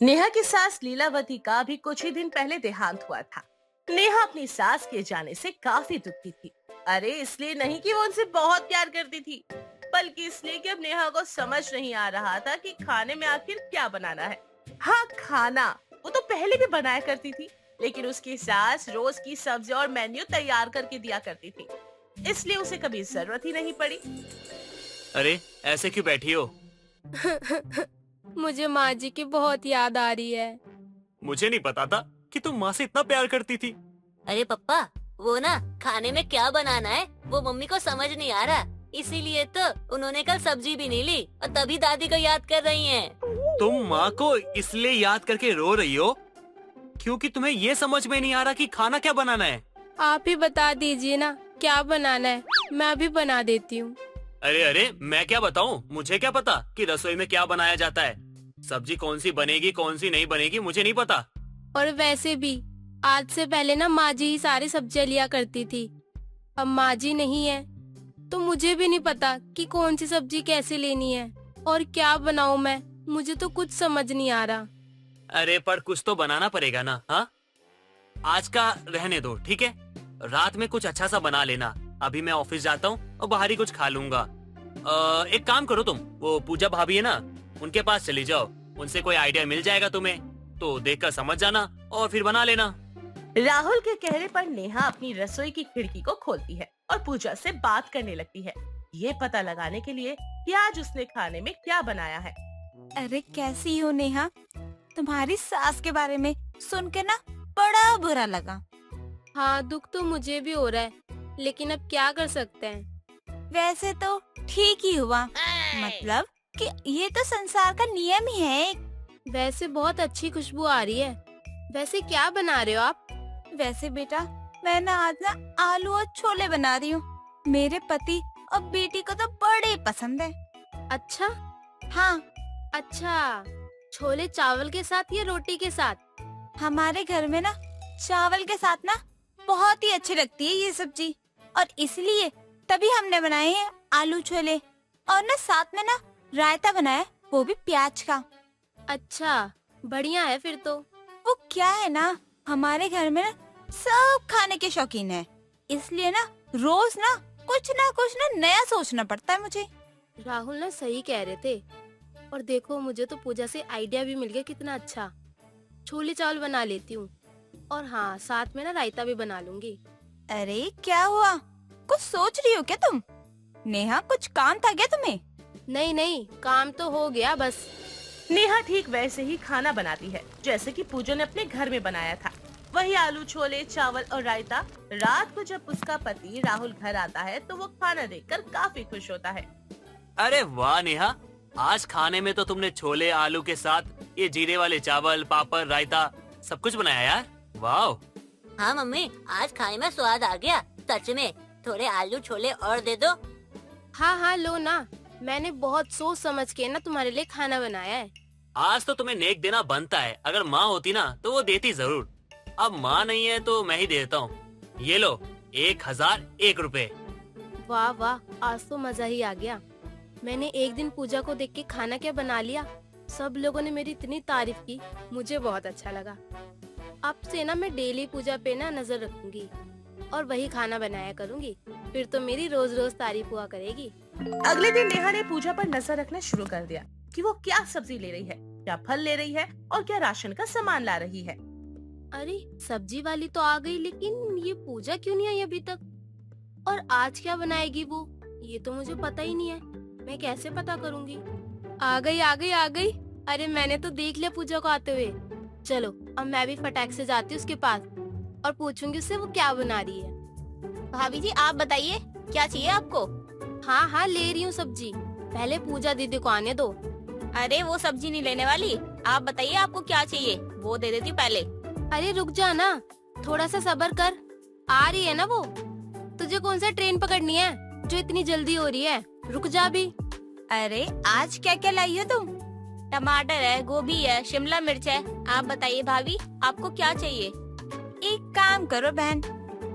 नेहा की सास लीलावती का भी कुछ ही दिन पहले देहांत हुआ था। नेहा अपनी सास के जाने से काफी दुखी थी। अरे इसलिए नहीं कि वो उनसे बहुत प्यार करती थी, बल्कि इसलिए कि अब नेहा को समझ नहीं आ रहा था कि खाने में आखिर क्या बनाना है। हाँ, खाना वो तो पहले भी बनाया करती थी, लेकिन उसकी सास रोज की सब्जी और मेन्यू तैयार करके दिया करती थी, इसलिए उसे कभी जरूरत ही नहीं पड़ी। अरे ऐसे क्यों बैठी हो? मुझे माँ जी की बहुत याद आ रही है। मुझे नहीं पता था कि तुम माँ से इतना प्यार करती थी। अरे पप्पा, वो ना खाने में क्या बनाना है वो मम्मी को समझ नहीं आ रहा, इसीलिए तो उन्होंने कल सब्जी भी नहीं ली और तभी दादी को याद कर रही हैं। तुम माँ को इसलिए याद करके रो रही हो क्योंकि तुम्हें ये समझ में नहीं आ रहा कि खाना क्या बनाना है। आप ही बता दीजिए ना क्या बनाना है, मैं अभी बना देती हूँ। अरे अरे मैं क्या बताऊँ, मुझे क्या पता कि रसोई में क्या बनाया जाता है। सब्जी कौन सी बनेगी कौन सी नहीं बनेगी मुझे नहीं पता। और वैसे भी आज से पहले ना माँ जी ही सारी सब्जियाँ लिया करती थी। अब माँ जी नहीं है तो मुझे भी नहीं पता कि कौन सी सब्जी कैसे लेनी है और क्या बनाऊँ मैं, मुझे तो कुछ समझ नहीं आ रहा। अरे पर कुछ तो बनाना पड़ेगा ना। हाँ, आज का रहने दो, ठीक है? रात में कुछ अच्छा सा बना लेना। अभी मैं ऑफिस जाता हूँ और बाहर ही कुछ खा लूंगा। एक काम करो, तुम वो पूजा भाभी है ना, उनके पास चली जाओ। उनसे कोई आइडिया मिल जाएगा तुम्हें, तो देखकर समझ जाना और फिर बना लेना। राहुल के कहने पर नेहा अपनी रसोई की खिड़की को खोलती है और पूजा से बात करने लगती है, ये पता लगाने के लिए कि आज उसने खाने में क्या बनाया है। अरे कैसी हो नेहा, तुम्हारी सास के बारे में सुन के ना बड़ा बुरा लगा। हाँ, दुख तो मुझे भी हो रहा है, लेकिन अब क्या कर सकते हैं। वैसे तो ठीक ही हुआ, मतलब कि ये तो संसार का नियम ही है। वैसे बहुत अच्छी खुशबू आ रही है। वैसे क्या बना रहे हो आप? वैसे बेटा, मैं ना आज ना आलू और छोले बना रही हूँ। मेरे पति और बेटी को तो बड़े पसंद है। अच्छा। हाँ, अच्छा, छोले चावल के साथ या रोटी के साथ? हमारे घर में ना चावल के साथ ना बहुत ही अच्छी लगती है ये सब्जी, और इसलिए तभी हमने बनाए हैं आलू छोले। और ना साथ में ना रायता बनाया, वो भी प्याज का। अच्छा, बढ़िया है फिर तो। वो क्या है ना, हमारे घर में ना सब खाने के शौकीन है, इसलिए ना रोज ना कुछ ना नया सोचना पड़ता है मुझे। राहुल ना सही कह रहे थे। और देखो, मुझे तो पूजा से आइडिया भी मिल गया कितना अच्छा। छोले चावल बना लेती हूँ और हाँ, साथ में ना रायता भी बना लूंगी। अरे क्या हुआ, कुछ सोच रही हो क्या तुम? नेहा, कुछ काम था क्या तुम्हें? नहीं नहीं, काम तो हो गया बस। नेहा ठीक वैसे ही खाना बनाती है जैसे कि पूजा ने अपने घर में बनाया था। वही आलू छोले चावल और रायता। रात को जब उसका पति राहुल घर आता है तो वो खाना देखकर काफी खुश होता है। अरे वाह नेहा, आज खाने में तो तुमने छोले आलू के साथ ये जीरे वाले चावल, पापड़, रायता सब कुछ बनाया यार। वाह। हाँ मम्मी, आज खाने में स्वाद आ गया सच में। थोड़े आलू छोले और दे दो। हाँ हाँ, लो ना, मैंने बहुत सोच समझ के ना तुम्हारे लिए खाना बनाया है। आज तो तुम्हें नेक देना बनता है। अगर माँ होती ना तो वो देती जरूर। अब माँ नहीं है तो मैं ही देता हूँ। ये लो 1001 रुपए। वाह वाह, आज तो मजा ही आ गया। मैंने एक दिन पूजा को देख के खाना क्या बना लिया। सब लोगों ने मेरी इतनी तारीफ की, मुझे बहुत अच्छा लगा। अब से ना मैं डेली पूजा पे ना नजर रखूंगी और वही खाना बनाया करूंगी, फिर तो मेरी रोज रोज तारीफ हुआ करेगी। अगले दिन नेहा ने पूजा पर नजर रखना शुरू कर दिया कि वो क्या सब्जी ले रही है, क्या फल ले रही है और क्या राशन का सामान ला रही है। अरे सब्जी वाली तो आ गई, लेकिन ये पूजा क्यों नहीं आई अभी तक? और आज क्या बनाएगी वो, ये तो मुझे पता ही नहीं है। मैं कैसे पता करूंगी? आ गई आ गई आ गई। अरे मैंने तो देख लिया पूजा को आते हुए। चलो अब मैं भी फटाक से जाती हूँ उसके पास और पूछूंगी उससे वो क्या बना रही है। भाभी जी, आप बताइए क्या चाहिए आपको? हाँ हाँ, ले रही हूँ सब्जी, पहले पूजा दीदी को आने दो। अरे वो सब्जी नहीं लेने वाली, आप बताइए आपको क्या चाहिए, वो दे देती पहले। अरे रुक जा ना, थोड़ा सा सब्र कर, आ रही है ना वो। तुझे कौन सा ट्रेन पकड़नी है जो इतनी जल्दी हो रही है? रुक जा भी। अरे आज क्या क्या लाई हो तुम? टमाटर है, गोभी है, शिमला मिर्च है। आप बताइए भाभी, आपको क्या चाहिए? एक काम करो बहन,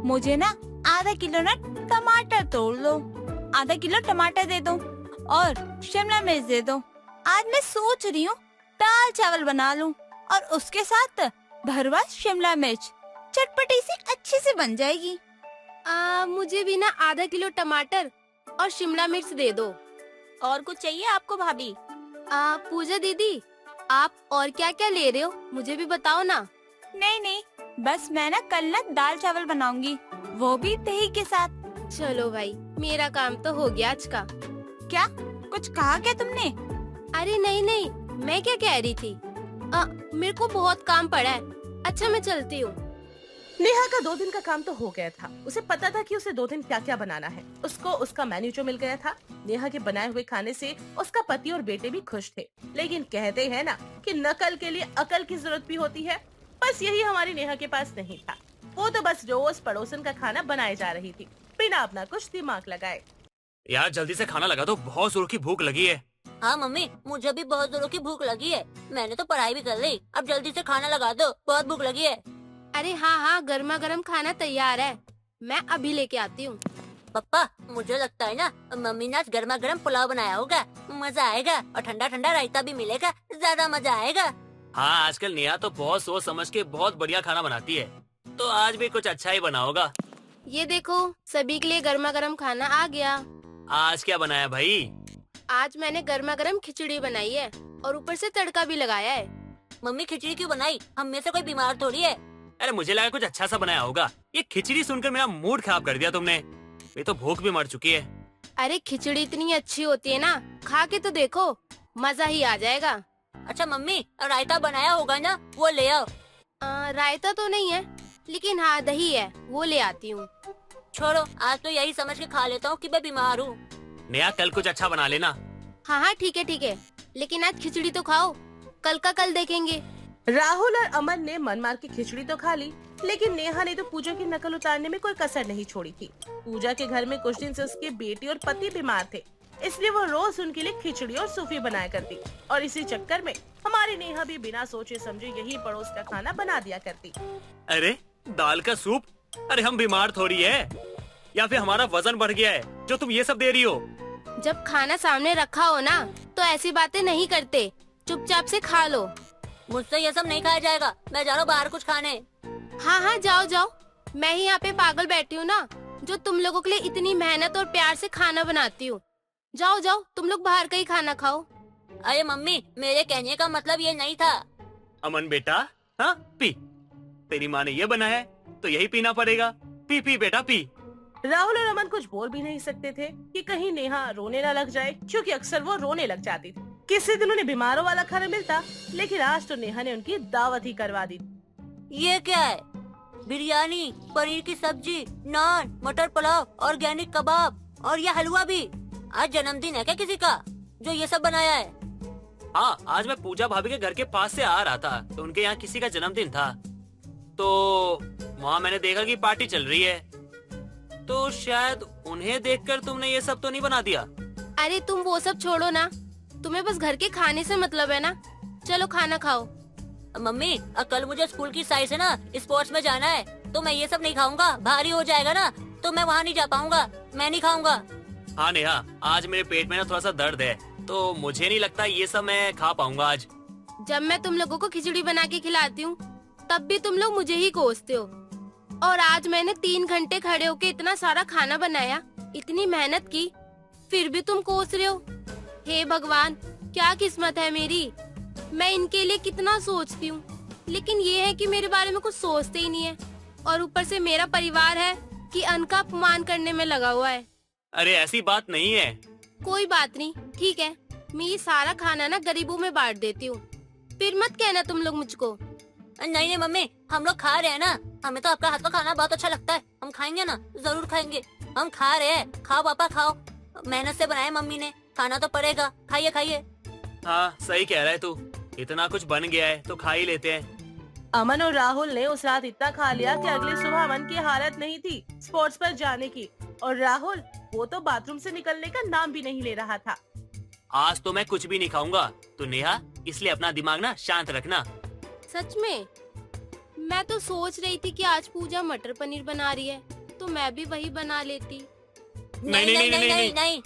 मुझे ना आधा किलो ना टमाटर तोड़ लो। आधा किलो टमाटर दे दो और शिमला मिर्च दे दो। आज मैं सोच रही हूँ दाल चावल बना लूं। और उसके साथ भरवा शिमला मिर्च चटपटी सी अच्छी से बन जाएगी। मुझे भी ना आधा किलो टमाटर और शिमला मिर्च दे दो। और कुछ चाहिए आपको भाभी? पूजा दीदी, आप और क्या क्या ले रहे हो, मुझे भी बताओ ना। नहीं नहीं, बस मैं ना कल ना दाल चावल बनाऊंगी, वो भी दही के साथ। चलो भाई, मेरा काम तो हो गया आज का। क्या कुछ कहा क्या तुमने? अरे नहीं नहीं, मैं क्या कह रही थी, मेरे को बहुत काम पड़ा है। अच्छा मैं चलती हूँ। नेहा का 2 दिन का काम तो हो गया था। उसे पता था कि उसे 2 दिन क्या क्या बनाना है। उसको उसका मेन्यू जो मिल गया था। नेहा के बनाए हुए खाने से उसका पति और बेटे भी खुश थे। लेकिन कहते हैं ना कि नकल के लिए अकल की जरूरत भी होती है। बस यही हमारी नेहा के पास नहीं था। वो तो बस रोज पड़ोसन का खाना बनाए जा रही थी, बिना अपना कुछ दिमाग लगाए। यार जल्दी से खाना लगा दो, बहुत जोर की भूख लगी है। हाँ मम्मी, मुझे भी बहुत जोरों की भूख लगी है। मैंने तो पढ़ाई भी कर ली, अब जल्दी से खाना लगा दो, बहुत भूख लगी है। अरे हाँ हाँ, गर्मा गर्म खाना तैयार है, मैं अभी लेके आती हूँ। पापा, मुझे लगता है ना मम्मी ने आज गर्मा गर्म पुलाव बनाया होगा, मजा आएगा। और ठंडा ठंडा रायता भी मिलेगा, ज्यादा मजा आएगा। हाँ, आजकल नेहा तो बहुत सोच समझ के बहुत बढ़िया खाना बनाती है, तो आज भी कुछ अच्छा ही बना होगा। ये देखो, सभी के लिए गर्मा गर्म खाना आ गया। आज क्या बनाया भाई? आज मैंने गर्मा गर्म खिचड़ी बनाई है और ऊपर से तड़का भी लगाया है। मम्मी खिचड़ी क्यों बनाई? हम में से कोई बीमार थोड़ी है। अरे मुझे लगा कुछ अच्छा सा बनाया होगा। ये खिचड़ी सुनकर मेरा मूड खराब कर दिया तुमने। ये तो भूख भी मर चुकी है। अरे खिचड़ी इतनी अच्छी होती है ना, खा के तो देखो, मजा ही आ जाएगा। अच्छा मम्मी, रायता बनाया होगा ना, वो ले आओ। रायता तो नहीं है, लेकिन हाँ दही है, वो ले आती हूँ। छोड़ो, आज तो यही समझ के खा लेता हूँ कि मैं बीमार हूँ। नेहा कल कुछ अच्छा बना लेना। हाँ हाँ ठीक है, लेकिन आज खिचड़ी तो खाओ, कल का कल देखेंगे। राहुल और अमन ने मन मार के खिचड़ी तो खा ली, लेकिन नेहा ने तो पूजा की नकल उतारने में कोई कसर नहीं छोड़ी थी। पूजा के घर में कुछ दिन से उसके बेटी और पति बीमार थे, इसलिए वो रोज उनके लिए खिचड़ी और सूफी बनाया करती। और इसी चक्कर में हमारी नेहा भी बिना सोचे समझे यही पड़ोस का खाना बना दिया करती। अरे दाल का सूप? अरे हम बीमार थोड़ी है, या फिर हमारा वजन बढ़ गया है जो तुम ये सब दे रही हो? जब खाना सामने रखा हो ना, तो ऐसी बातें नहीं करते, चुपचाप से खा लो। मुझसे ये सब नहीं खाया जाएगा, मैं जा रहा हूँ बाहर कुछ खाने। हाँ हाँ जाओ जाओ, मैं ही यहाँ पे पागल बैठी हूँ ना, जो तुम लोगों के लिए इतनी मेहनत और प्यार से खाना बनाती हूँ। जाओ जाओ, तुम लोग बाहर का ही खाना खाओ। अरे मम्मी, मेरे कहने का मतलब ये नहीं था। अमन बेटा, हाँ पी। तेरी माँ ने ये बनाया है तो यही पीना पड़ेगा। पी पी बेटा पी। राहुल और अमन कुछ बोल भी नहीं सकते थे कि कहीं नेहा रोने न लग जाए, क्योंकि अक्सर वो रोने लग जाती थी। किसी दिन उन्हें बीमारों वाला खाना मिलता, लेकिन आज तो नेहा ने उनकी दावत ही करवा दी। ये क्या है? बिरयानी, पनीर की सब्जी, नान, मटर पुलाव, ऑर्गेनिक कबाब और ये हलवा भी। आज जन्मदिन है क्या किसी का जो ये सब बनाया है? हाँ, आज मैं पूजा भाभी के घर के पास से आ रहा था, तो उनके यहाँ किसी का जन्मदिन था, तो वहाँ मैंने देखा कि पार्टी चल रही है, तो शायद उन्हें देखकर तुमने ये सब तो नहीं बना दिया? अरे तुम वो सब छोड़ो ना, तुम्हें बस घर के खाने से मतलब है ना। चलो खाना खाओ। मम्मी, कल मुझे स्कूल की साइड से ना स्पोर्ट्स में जाना है, तो मैं ये सब नहीं खाऊंगा, भारी हो जाएगा ना, तो मैं वहाँ नहीं जा पाऊंगा, मैं नहीं खाऊंगा। हाँ नेहा, आज मेरे पेट में ना थोड़ा सा दर्द है, तो मुझे नहीं लगता ये सब मैं खा पाऊंगा आज। जब मैं तुम लोगों को खिचड़ी बना के खिलाती हूँ, तब भी तुम लोग मुझे ही कोसते हो। और आज मैंने 3 घंटे खड़े होके इतना सारा खाना बनाया, इतनी मेहनत की, फिर भी तुम कोस रहे हो। हे भगवान, क्या किस्मत है मेरी। मैं इनके लिए कितना सोचती हूँ, लेकिन ये है कि मेरे बारे में कुछ सोचते ही नहीं है। और ऊपर से मेरा परिवार है कि अन्न का अपमान करने में लगा हुआ है। अरे ऐसी बात नहीं है। कोई बात नहीं, ठीक है, मैं ये सारा खाना ना गरीबों में बांट देती हूँ, फिर मत कहना तुम लोग मुझको। नहीं मम्मी, हम लोग खा रहे हैं ना, हमें तो आपका हाथ का खाना बहुत अच्छा लगता है, हम खाएंगे ना, जरूर खाएंगे। हम खा रहे हैं, खाओ पापा खाओ, मेहनत से बनाया मम्मी ने, खाना तो पड़ेगा, खाइए खाइए। हाँ सही कह रहा है तू, इतना कुछ बन गया है तो खा ही लेते हैं। अमन और राहुल ने उस रात इतना खा लिया कि अगली सुबह अमन की हालत नहीं थी स्पोर्ट्स पर जाने की, और राहुल वो तो बाथरूम से निकलने का नाम भी नहीं ले रहा था। आज तो मैं कुछ भी नहीं खाऊंगा, तो नेहा इसलिए अपना दिमाग ना शांत रखना। सच में? मैं तो सोच रही थी कि आज पूजा मटर पनीर बना रही है, तो मैं भी वही बना लेती। नहीं।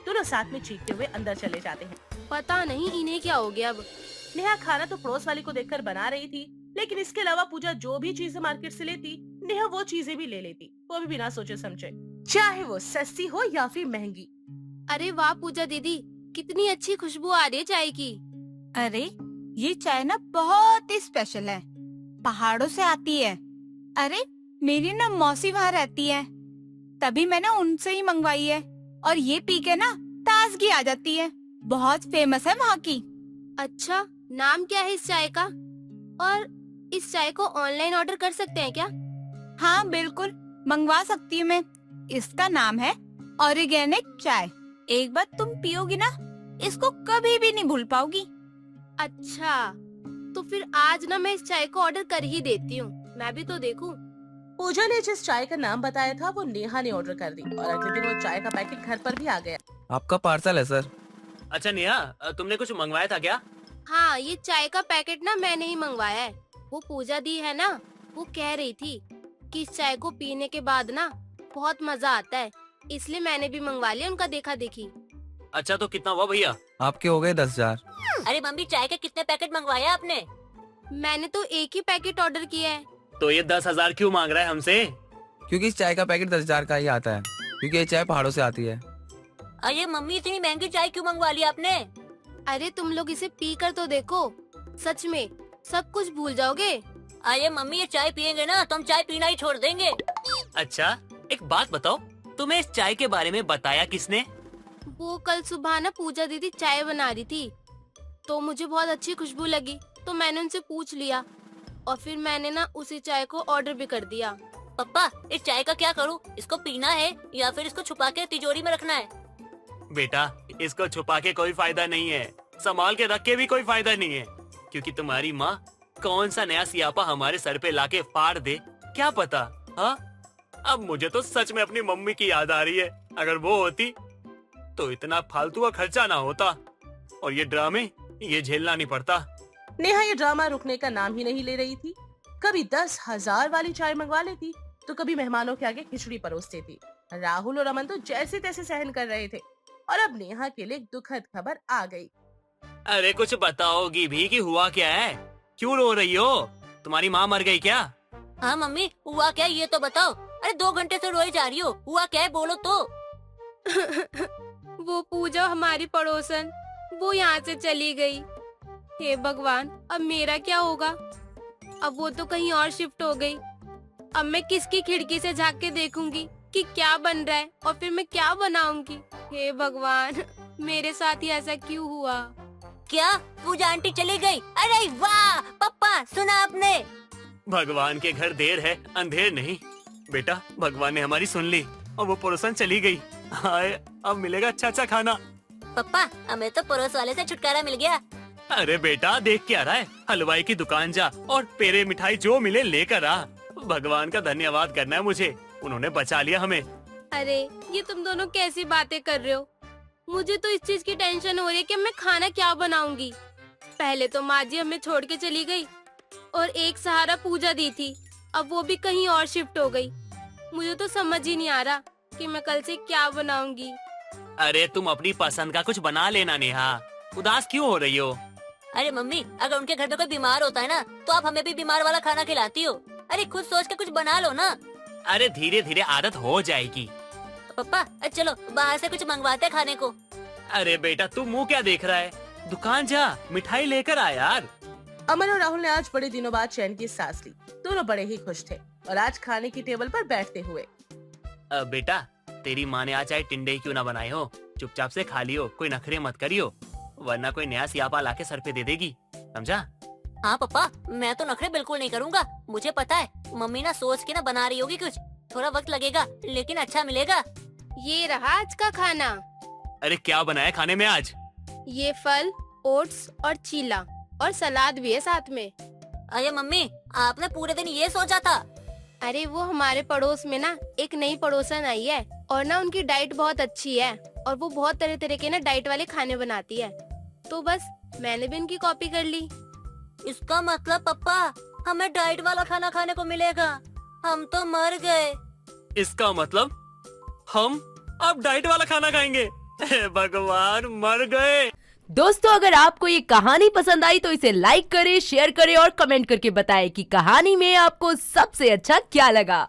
दोनों साथ में चीखते हुए अंदर चले जाते हैं। पता नहीं इन्हें क्या हो गया अब। नेहा खाना तो पड़ोस वाली को देखकर बना रही थी, लेकिन इसके अलावा पूजा जो भी चीजें मार्केट से लेती, नेहा वो चीजें भी ले लेती, वो भी बिना सोचे समझे, चाहे वो सस्ती हो या फिर महंगी। अरे वाह पूजा दीदी, कितनी अच्छी खुशबू आ रही है चाय की। अरे ये चाय ना बहुत ही स्पेशल है, पहाड़ों से आती है। अरे मेरी ना मौसी वहाँ रहती है, तभी मैंने उनसे ही मंगवाई है, और ये पी के ना ताजगी आ जाती है। बहुत फेमस है वहाँ की। अच्छा, नाम क्या है इस चाय का? और इस चाय को ऑनलाइन ऑर्डर कर सकते हैं क्या? हाँ बिल्कुल, मंगवा सकती हूँ मैं। इसका नाम है ऑर्गेनिक चाय। एक बार तुम पियोगी ना, इसको कभी भी नहीं भूल पाओगी। अच्छा, तो फिर आज ना मैं इस चाय को ऑर्डर कर ही देती हूँ, मैं भी तो देखूं। पूजा ने जिस चाय का नाम बताया था वो नेहा ने ऑर्डर कर दी और अगले दिन वो चाय का पैकेट घर पर भी आ गया। आपका पार्सल है सर। अच्छा नेहा, तुमने कुछ मंगवाया था क्या? हाँ, ये चाय का पैकेट ना मैंने ही मंगवाया है। वो पूजा दी है ना, वो कह रही थी कि इस चाय को पीने के बाद ना बहुत मजा आता है, इसलिए मैंने भी मंगवा लिया उनका देखा देखी। अच्छा तो कितना हुआ भैया? आपके हो गए 10,000। अरे मम्मी, चाय के कितने पैकेट मंगवाया आपने? मैंने तो एक ही पैकेट ऑर्डर किया है। तो ये 10,000 क्यों मांग रहा है हमसे? क्योंकि इस चाय का पैकेट 10,000 का ही आता है, क्योंकि ये चाय पहाड़ों से आती है। अरे मम्मी, इतनी महंगी चाय क्यों मंगवा ली आपने? अरे तुम लोग इसे पी कर तो देखो, सच में सब कुछ भूल जाओगे। अरे मम्मी, ये चाय पियेंगे ना तो हम चाय पीना ही छोड़ देंगे। अच्छा एक बात बताओ, तुम्हें इस चाय के बारे में बताया किसने? वो कल सुबह ना पूजा दीदी चाय बना रही थी, तो मुझे बहुत अच्छी खुशबू लगी, तो मैंने उनसे पूछ लिया और फिर मैंने ना उसी चाय को ऑर्डर भी कर दिया। पापा, इस चाय का क्या करूँ? इसको पीना है या फिर इसको छुपा के तिजोरी में रखना है? बेटा, इसको छुपा के कोई फायदा नहीं है, संभाल के रख के भी कोई फायदा नहीं है, क्योंकि तुम्हारी माँ कौन सा नया सियापा हमारे सर पे लाके फाड़ दे, क्या पता। हाँ, अब मुझे तो सच में अपनी मम्मी की याद आ रही है। अगर वो होती तो इतना फालतू का खर्चा ना होता और ये ड्रामे ये झेलना नहीं पड़ता। नेहा ये ड्रामा रुकने का नाम ही नहीं ले रही थी। कभी 10,000 वाली चाय मंगवा लेती, तो कभी मेहमानों के आगे खिचड़ी परोस देती। राहुल और अमन तो जैसे तैसे सहन कर रहे थे और अब नेहा के लिए एक दुखद खबर आ गई। अरे कुछ बताओगी भी कि हुआ क्या है? क्यों रो रही हो? तुम्हारी माँ मर गई क्या? हाँ मम्मी, हुआ क्या ये तो बताओ। अरे 2 घंटे से रोए जा रही हो, हुआ क्या है बोलो तो। वो पूजा हमारी पड़ोसन, वो यहाँ से चली गई। हे भगवान, अब मेरा क्या होगा? अब वो तो कहीं और शिफ्ट हो गई। अब मैं किसकी खिड़की से झांक के देखूंगी कि क्या बन रहा है और फिर मैं क्या बनाऊंगी? हे भगवान, मेरे साथ ही ऐसा क्यों हुआ? क्या पूजा आंटी चली गई? अरे वाह पापा, सुना आपने? भगवान के घर देर है अंधेर नहीं। बेटा, भगवान ने हमारी सुन ली और वो पड़ोसन चली गई। हाय, अब मिलेगा अच्छा अच्छा खाना। पापा, हमें तो पड़ोस वाले से छुटकारा मिल गया। अरे बेटा, देख क्या रहा है? हलवाई की दुकान जा और पेड़े मिठाई जो मिले लेकर आ। भगवान का धन्यवाद करना है मुझे, उन्होंने बचा लिया हमें। अरे ये तुम दोनों कैसी बातें कर रहे हो? मुझे तो इस चीज की टेंशन हो रही है कि मैं खाना क्या बनाऊंगी। पहले तो माँ जी हमें छोड़ के चली गई और एक सहारा पूजा दी थी, अब वो भी कहीं और शिफ्ट हो गई। मुझे तो समझ ही नहीं आ रहा कि मैं कल से क्या बनाऊंगी। अरे तुम अपनी पसंद का कुछ बना लेना नेहा, उदास क्यों हो रही हो? अरे मम्मी, अगर उनके घर में कोई बीमार होता है ना तो आप हमें भी बीमार वाला खाना खिलाती हो। अरे खुद सोच के कुछ बना लो ना। अरे धीरे धीरे आदत हो जाएगी। पापा चलो बाहर से कुछ मंगवाते हैं खाने को। अरे बेटा, तू मुंह क्या देख रहा है? दुकान जा, मिठाई लेकर आ यार। अमन और राहुल ने आज बड़े दिनों बाद चैन की सांस ली। दोनों बड़े ही खुश थे और आज खाने की टेबल पर बैठते हुए। बेटा, तेरी माँ ने आज चाहे टिंडे ही क्यों ना बनाए हो, चुपचाप से खा लियो, कोई नखरे मत करियो, वरना कोई नया सियापा लाके सर पे दे देगी, समझा? हाँ पापा, मैं तो नखरे बिल्कुल नहीं करूँगा। मुझे पता है मम्मी ना सोच के ना बना रही होगी कुछ, थोड़ा वक्त लगेगा लेकिन अच्छा मिलेगा। ये रहा आज का खाना। अरे क्या बनाया खाने में आज? ये फल, ओट्स और चीला और सलाद भी है साथ में। अरे मम्मी, आपने पूरे दिन ये सोचा था? अरे वो हमारे पड़ोस में ना एक नई पड़ोसन आई है और ना उनकी डाइट बहुत अच्छी है और वो बहुत तरह तरह के ना डाइट वाले खाने बनाती है, तो बस मैंने भी उनकी कॉपी कर ली। इसका मतलब पापा हमें डाइट वाला खाना खाने को मिलेगा? हम तो मर गए। इसका मतलब हम अब डाइट वाला खाना खाएंगे? हे भगवान, मर गए। दोस्तों अगर आपको ये कहानी पसंद आई तो इसे लाइक करें, शेयर करें और कमेंट करके बताएं कि कहानी में आपको सबसे अच्छा क्या लगा।